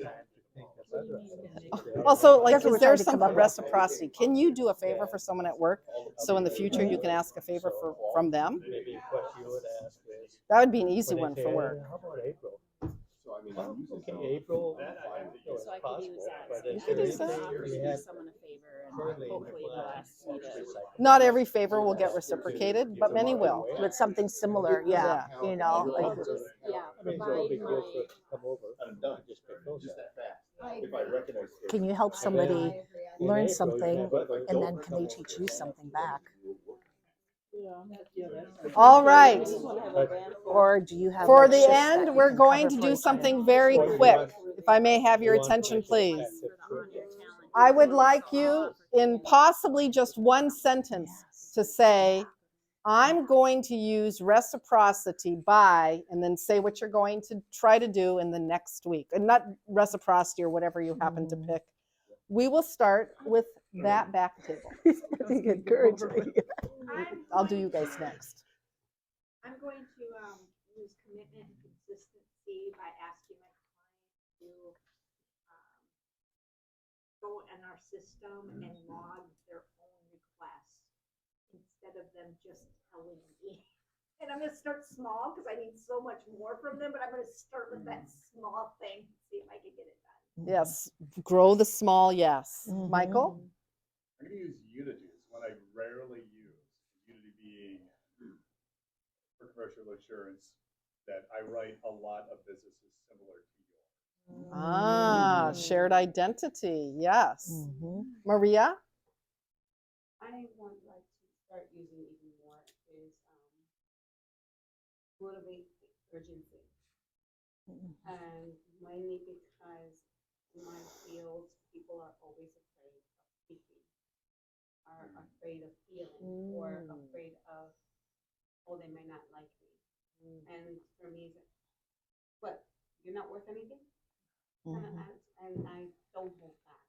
Also, like, That's what is we're there trying to come some up with. reciprocity? Can you do a favor for someone at work, so in the future you can ask a favor from them? Maybe a question you would ask is, That would be an easy when one they for say, work. how about April? So I mean, Well, I'm using okay, some- April, That I have to no, use. it's So I could possible, use that. but So is You there could use that. anything offer to we do had someone a favor, and currently in the hopefully they'll plan? ask me to. Not every favor will get reciprocated, but many will. But something similar, yeah, Yeah. you know, I'll like, just, yeah, I mean, it's no provide big deal my. for it to come over. I'm done. Just pick those Just up. that fast. If I recognize. can you help somebody In learn April, you something, can't have and a then joke can they come teach over. you something back? All right. But Or Do you have for like the shifts that end, you we're can going cover to for do each other? something very quick. If I may have your attention, please. I would like you, in possibly just one sentence, to say, I'm going to use reciprocity by, and then say what you're going to try to do in the next week. And not reciprocity or whatever you happen to pick. We will start with that back table. Encouraging. I'll do you guys next. I'm going to use commitment and consistency by asking my client to go in our system and log their own requests instead of them just telling me. And I'm going to start small because I need so much more from them, but I'm going to start with that small thing, see if I can get it done. Yes, grow the small yes. Mhm. Michael? I'm gonna use Unity. It's one I rarely use. Unity being for commercial insurance that I write a lot of businesses similar to yours. Ah, shared identity. Yes. Maria? I would like to start using even more is motivate urgency. And mainly because in my field, people are always afraid of speaking, are afraid of feeling, or afraid of, oh, they might not like me. And for me, it's like, what, you're not worth anything? And I don't hold back.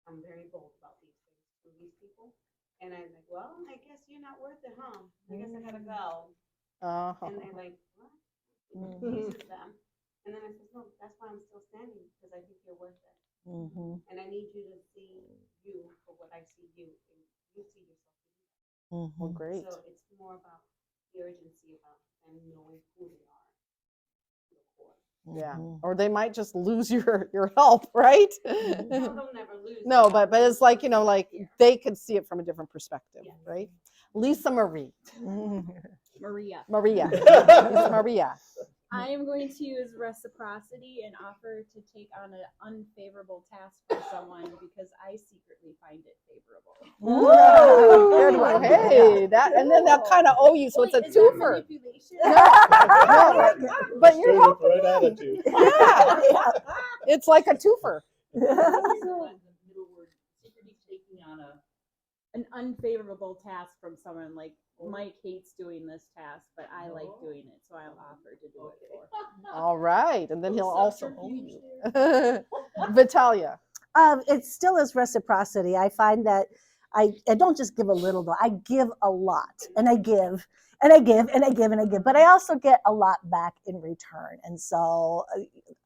I'm very bold about these things to these people. And I'm like, well, I guess you're not worth it, huh? I guess I gotta go. And they're like, what? It pleases them. And then I said, no, that's why I'm still standing, because I think you're worth it. And I need you to see you for what I see you, and you see yourself. Well, great. So it's more about the urgency about them knowing who they are. Yeah. Or they might just lose your help, right? No, they'll never lose. No, but it's like, you know, like they could see it from a different perspective, Yes. right? Lisa Marie. Maria. Maria. Lisa Maria. I am going to use reciprocity and offer to take on an unfavorable task for someone because I secretly find it favorable. Good one. Hey, that, and then they'll kind of owe you, so it's a Is that twofer. manipulation? No, but you're Student helping right them. attitude. Yeah. It's like a twofer. Secretly taking on An unfavorable task from someone, like Mike hates doing this task, but I like doing it, so I'll offer to do it for. All right. And then he'll also owe you. Vitalia. It still is reciprocity. I find that I don't just give a little, though. I give a lot, and I give, and I give, and I give, and I give. But I also get a lot back in return. And so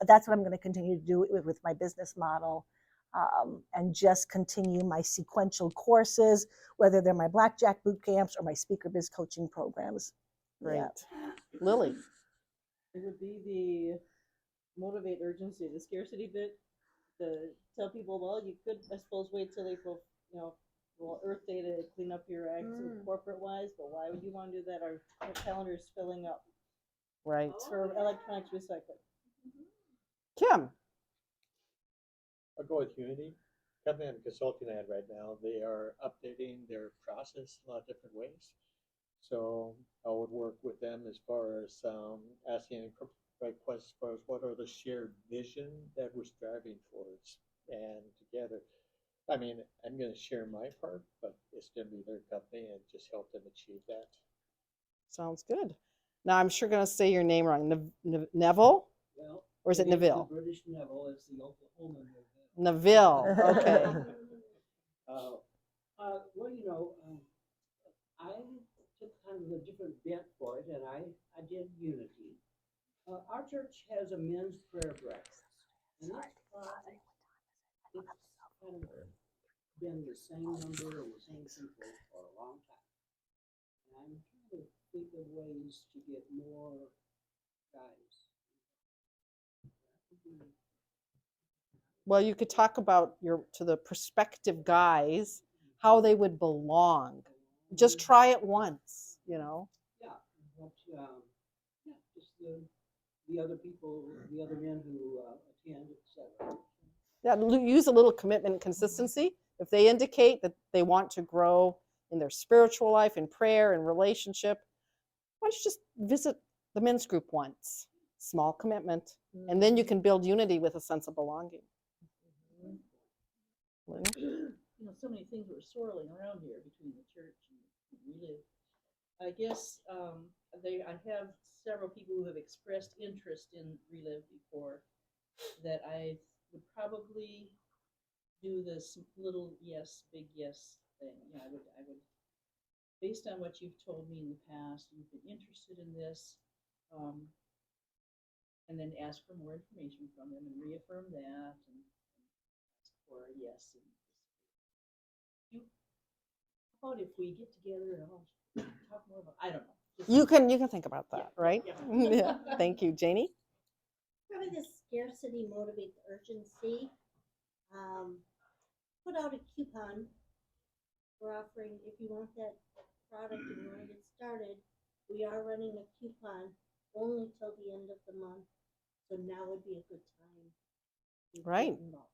that's what I'm going to continue to do with my business model. And just continue my sequential courses, whether they're my Blackjack boot camps or my Speaker Biz coaching programs. Great. Yeah. Lily. It would be the motivate urgency, the scarcity bit, to tell people, well, you could, I suppose, wait till April, well, Earth Day to clean up your acts corporate wise, but why would you want to do that? Our calendar is filling up Right. for electronics recycling. Kim. I'll go with Unity. Company I'm consulting at right now, they are updating their process a lot of different ways. So I would work with them as far as asking right questions as far as what are the shared vision that we're striving towards, and together. I mean, I'm going to share my part, but it's going to be their company and just help them achieve that. Sounds good. Now I'm sure going to say your name wrong. Neville? well. Or is it Neville? The British Neville, it's the Oklahoma Neville. Neville. Okay. Well, I took kind of a different bent for it, and I our church has a men's prayer breakfast. And it's kind of been the same number and the same people for a long time. And I'm trying to think of ways to get more guys. Well, you could talk about to the prospective guys how they would belong. Just try it once, you know. Yeah, but, yeah, just the other people, the other men who attend, etc. Yeah, use a little commitment and consistency. If they indicate that they want to grow in their spiritual life, in prayer, in relationship, why don't you just visit the men's group once? Small commitment. And then you can build unity with a sense of belonging. Lynn? You know, so many things were swirling around here between the church and Relive. I guess I have several people who have expressed interest in Relive before that I would probably do this little yes, big yes thing. Yeah, I would, based on what you've told me in the past, you've been interested in this, and then ask for more information from them and reaffirm that and ask for a yes. How about if we get together and I'll talk more about, I don't know. You can think about that, Yeah, right? yeah. Yeah. Thank you, Janie. Probably the scarcity motivates urgency. Put out a coupon for offering, if you want that product and you want to get started, we are running a coupon only till the end of the month. So now would be a good time. to Right. get involved.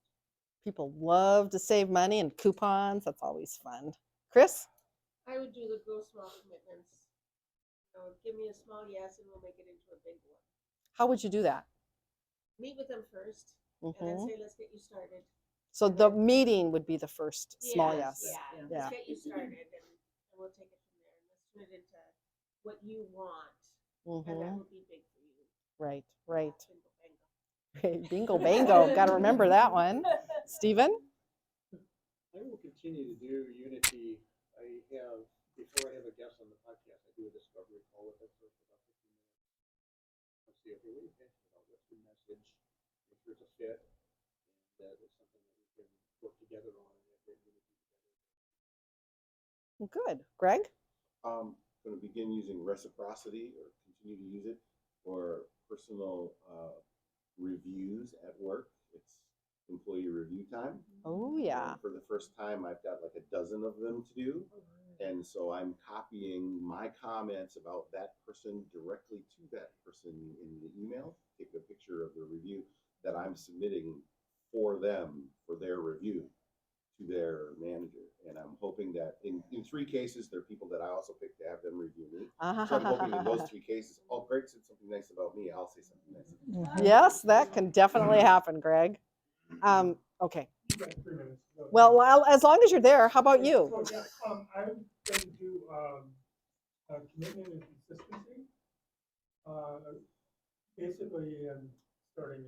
People love to save money and coupons. That's always fun. Chris? I would do the grow small commitments. Give me a small yes and we'll make it into a big one. How would you do that? Meet with them first and then say, let's get you started. So the meeting would be the first small yes. Yeah. Yeah. Let's get you started and we'll take it from there. And let's turn it into what you want. And that would be big for you. Right, right. Bingo, bango. Bingo, bango. Got to remember that one. Stephen? I will continue to do Unity. Before I have a guest on the podcast, I do a discovery call with them for about 15 minutes. I'll see if they're really passionate about what's the message, if there's a fit, and that it's something that we can work together on and have great unity together. Good. Greg? I'm going to begin using reciprocity or continue to use it for personal reviews at work. It's employee review time. Oh, yeah. And for the first time, I've got like a dozen of them to do. And so I'm copying my comments about that person directly to that person in the email, take a picture of the review that I'm submitting for them for their review to their manager. And I'm hoping that in 3 cases, there are people that I also pick to have them review me. So I'm hoping in those 3 cases, oh, Greg said something nice about me, I'll say something nice about you. Yes, that can definitely happen, Greg. Okay. You got 3 minutes. Well, as long as you're there, how about you? Oh, yeah. I'm going to do commitment and consistency. Basically, I'm starting,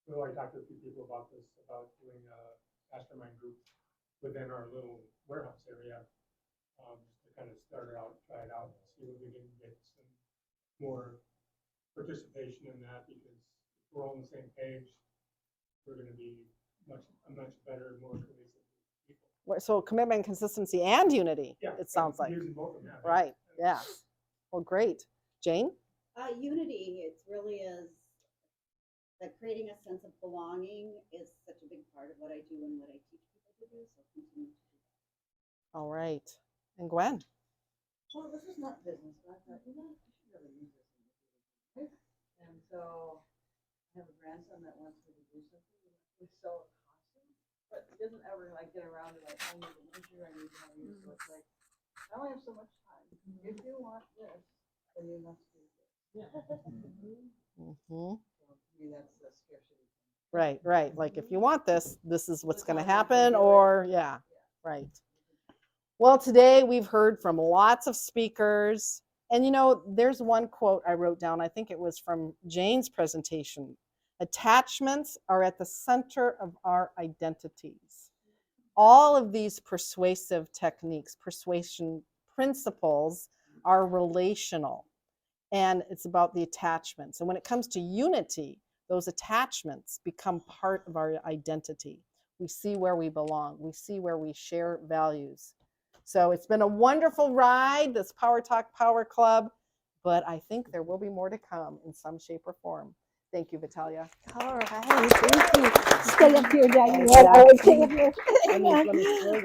well, I talked to a few people about this, about doing mastermind groups within our little warehouse area, just to kind of start it out, try it out, see if we can get some more participation in that, because if we're all on the same page, we're going to be a much better, more cohesive people. So commitment, consistency, and unity, Yeah, it sounds like. using both of them. Right, yeah. Well, great. Jane? Unity, it really is that creating a sense of belonging is such a big part of what I do and what I teach people to do, so continue to do that. All right. And Gwen? Well, this is not business, but I thought, you should really use this in your business. And so I have a grandson that wants me to do something. We sell a costume, but he doesn't ever get around to I need an issue, I need money. So it's like, I only have so much time. If you want this, then you must do this. Yeah. Mm-hmm. So to me, that's the scarcity. Right, right. Like if you want this, this is what's going to happen, or yeah, right. Well, today we've heard from lots of speakers, and there's one quote I wrote down. I think it was from Jane's presentation. Attachments are at the center of our identities. All of these persuasive techniques, persuasion principles are relational. And it's about the attachments. And when it comes to unity, those attachments become part of our identity. We see where we belong. We see where we share values. So it's been a wonderful ride, this Power Talk Power Club, but I think there will be more to come in some shape or form. Thank you, Vitalia. All right, thank you. Stay up here, Diane. Yeah. Oh, stay up here. I mean, let me throw